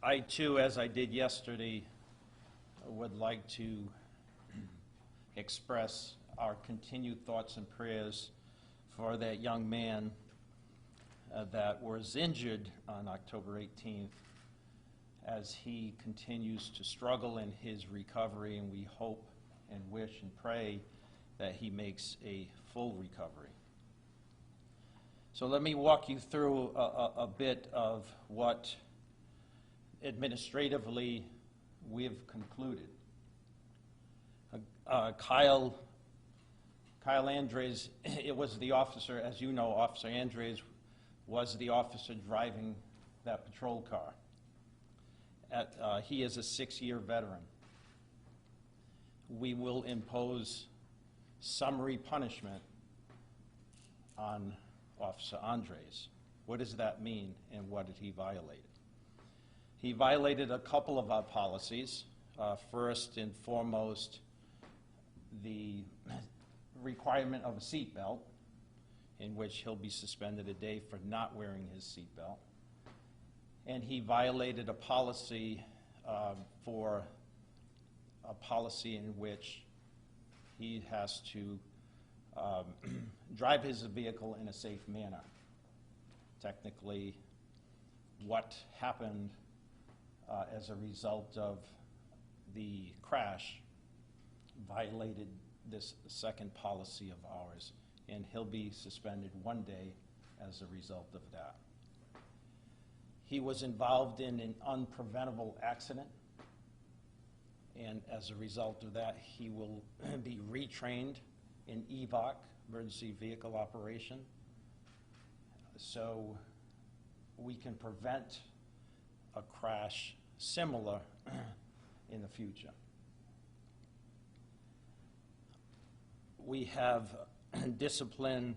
I too, as I did yesterday, would like to express our continued thoughts and prayers for that young man that was injured on October 18th as he continues to struggle in his recovery, and we hope and wish and pray that he makes a full recovery. So let me walk you through a bit of what administratively we've concluded. Kyle Andres, it was the officer, as you know, Officer Andres was the officer driving that patrol car. He is a 6-year veteran. We will impose summary punishment on Officer Andres. What does that mean, and what did he violate? He violated a couple of our policies. First and foremost, the requirement of a seatbelt, in which he'll be suspended a day for not wearing his seatbelt. And he violated a policy in which he has to drive his vehicle in a safe manner. Technically, what happened as a result of the crash violated this second policy of ours, and he'll be suspended 1 day as a result of that. He was involved in an unpreventable accident, and as a result of that, he will be retrained in EVOC, emergency vehicle operation, so we can prevent a crash similar in the future. We have disciplined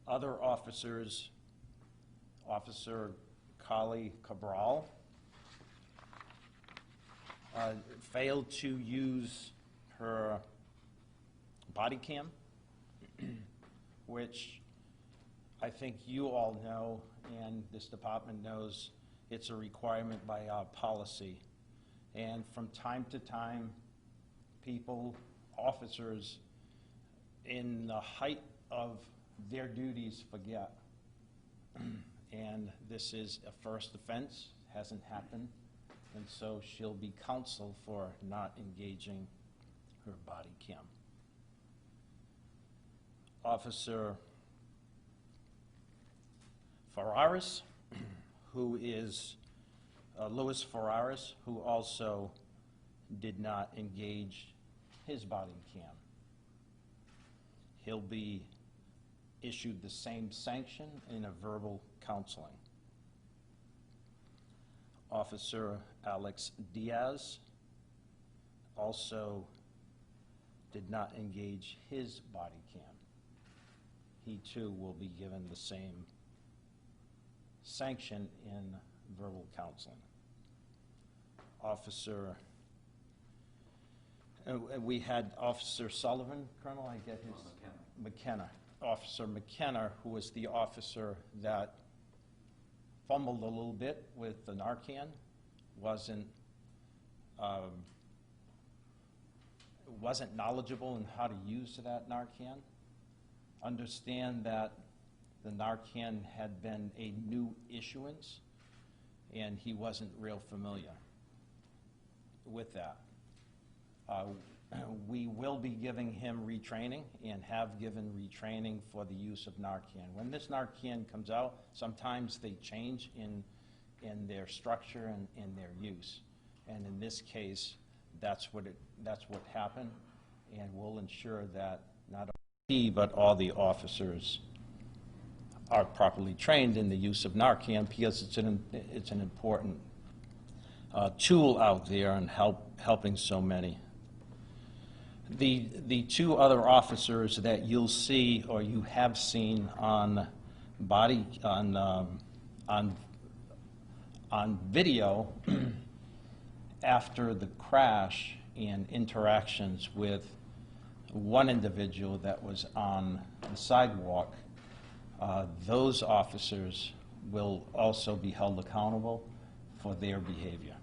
other officers. Officer Kali Cabral failed to use her body cam, which I think you all know, and this department knows, it's a requirement by our policy. And from time to time, people, officers, in the height of their duties, forget. And this is a first offense, hasn't happened, and so she'll be counseled for not engaging her body cam. Officer Ferraris, who is Luis Ferraris, who also did not engage his body cam. He'll be issued the same sanction in a verbal counseling. Officer Alex Diaz also did not engage his body cam. He too will be given the same sanction in verbal counseling. We had Officer Sullivan, Colonel, I get his? McKenna. Officer McKenna, who was the officer that fumbled a little bit with the Narcan, wasn't knowledgeable in how to use that Narcan. Understand that the Narcan had been a new issuance, and he wasn't real familiar with that. We will be giving him retraining and have given retraining for the use of Narcan. When this Narcan comes out, sometimes they change in their structure and in their use. And in this case, that's what happened, and we'll ensure that not only he, but all the officers are properly trained in the use of Narcan, because it's an important tool out there and helping so many. The two other officers that you'll see, or you have seen on video after the crash and interactions with one individual that was on the sidewalk, those officers will also be held accountable for their behavior.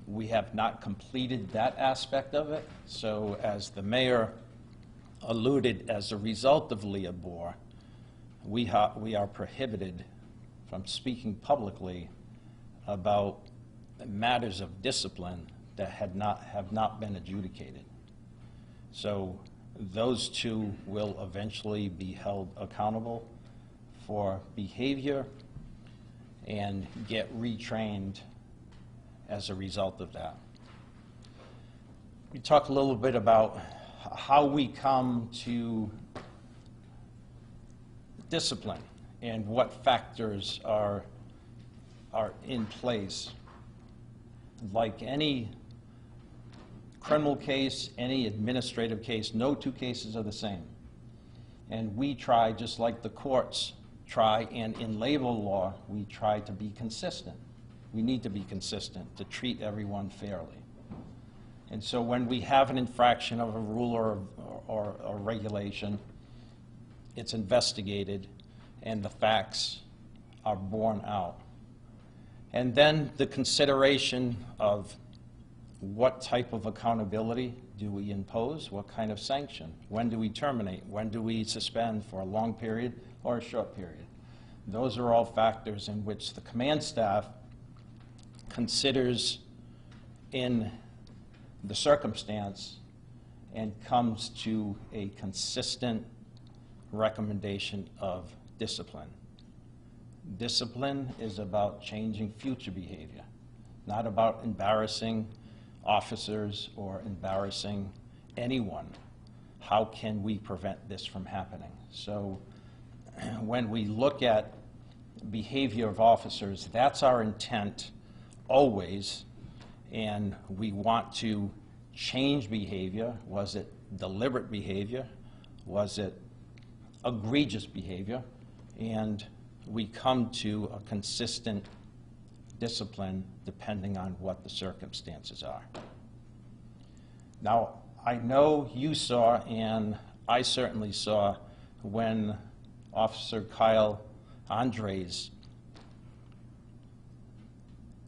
We have not completed that aspect of it, so as the mayor alluded, as a result of Leah-Bore, we are prohibited from speaking publicly about matters of discipline that have not been adjudicated. So those two will eventually be held accountable for behavior and get retrained as a result of that. We talk a little bit about how we come to discipline and what factors are in place. Like any criminal case, any administrative case, no two cases are the same. And we try, just like the courts try, and in labor law, we try to be consistent. We need to be consistent to treat everyone fairly. And so when we have an infraction of a rule or a regulation, it's investigated and the facts are borne out. And then the consideration of what type of accountability do we impose, what kind of sanction, when do we terminate, when do we suspend for a long period or a short period. Those are all factors in which the command staff considers in the circumstance and comes to a consistent recommendation of discipline. Discipline is about changing future behavior, not about embarrassing officers or embarrassing anyone. How can we prevent this from happening? So when we look at behavior of officers, that's our intent always, and we want to change behavior. Was it deliberate behavior? Was it egregious behavior? And we come to a consistent discipline depending on what the circumstances are. Now, I know you saw, and I certainly saw, when Officer Kyle Andres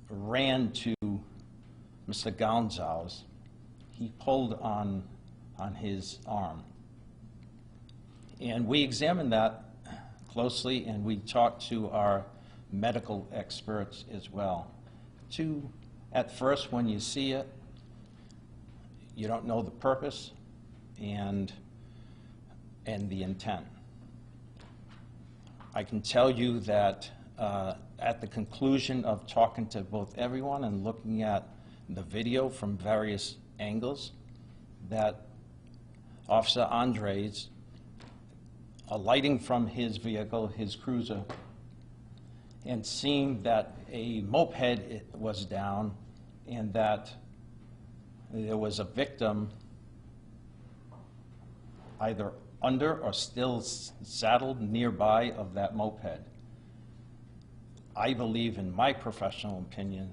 ran to Mr. Gonsalves, he pulled on his arm. And we examined that closely, and we talked to our medical experts as well. At first, when you see it, you don't know the purpose and the intent. I can tell you that at the conclusion of talking to both everyone and looking at the video from various angles, that Officer Andres, alighting from his vehicle, his cruiser, and seeing that a moped was down and that there was a victim either under or still saddled nearby of that moped, I believe, in my professional opinion,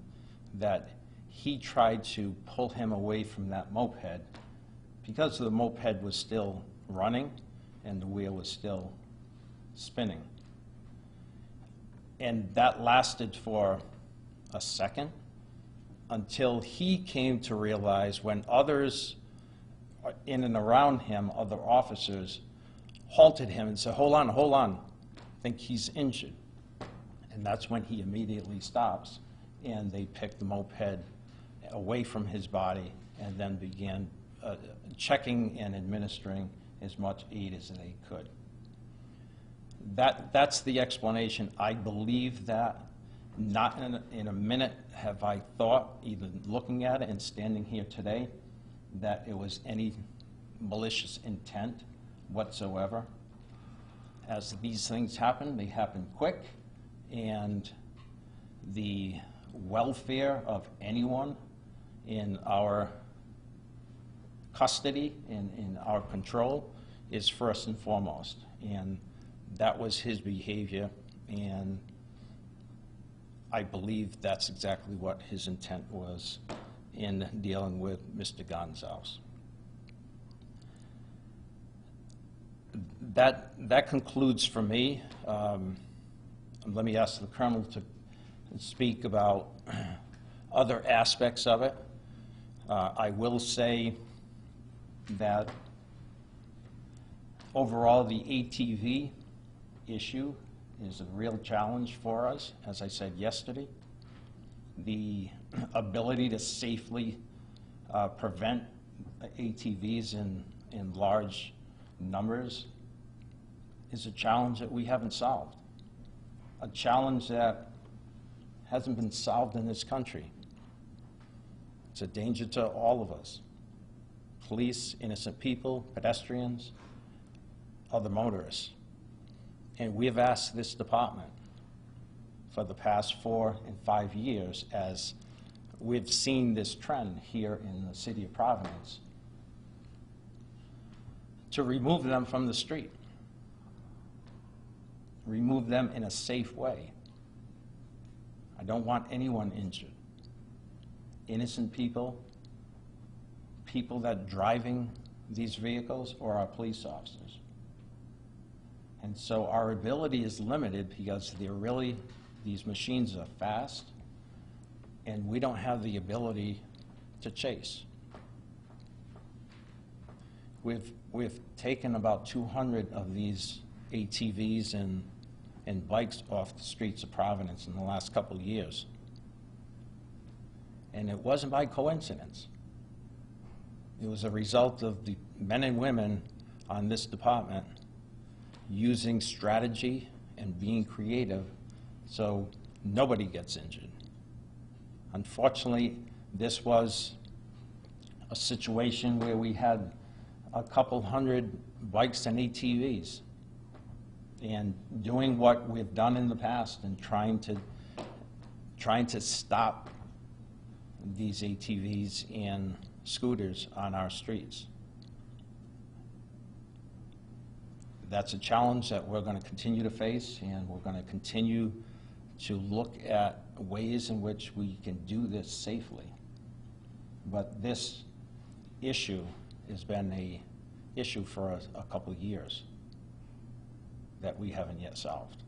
that he tried to pull him away from that moped because the moped was still running and the wheel was still spinning. And that lasted for a second until he came to realize, when others in and around him, other officers, halted him and said, hold on, I think he's injured. And that's when he immediately stops, and they picked the moped away from his body and then began checking and administering as much aid as they could. That's the explanation. I believe that. Not in a minute have I thought, even looking at it and standing here today, that it was any malicious intent whatsoever. As these things happen, they happen quick, and the welfare of anyone in our custody and in our control is first and foremost. And that was his behavior, and I believe that's exactly what his intent was in dealing with Mr. Gonsalves. That concludes for me. let me ask the Colonel to speak about other aspects of it. I will say that overall the ATV issue is a real challenge for us, as I said yesterday. The ability to safely prevent ATVs in large numbers is a challenge that we haven't solved. A challenge that hasn't been solved in this country. It's a danger to all of us. Police, innocent people, pedestrians, other motorists. And we have asked this department for the past 4 and 5 years, as we've seen this trend here in the city of Providence, to remove them from the street. Remove them in a safe way. I don't want anyone injured. Innocent people, people that are driving these vehicles, or our police officers. And so our ability is limited because these machines are fast, and we don't have the ability to chase. We've taken about 200 of these ATVs and bikes off the streets of Providence in the last couple of years. And it wasn't by coincidence. It was a result of the men and women on this department using strategy and being creative so nobody gets injured. Unfortunately, this was a situation where we had a couple hundred bikes and ATVs. And doing what we've done in the past and trying to stop these ATVs and scooters on our streets. That's a challenge that we're going to continue to face, and we're going to continue to look at ways in which we can do this safely. But this issue has been an issue for a couple of years that we haven't yet solved.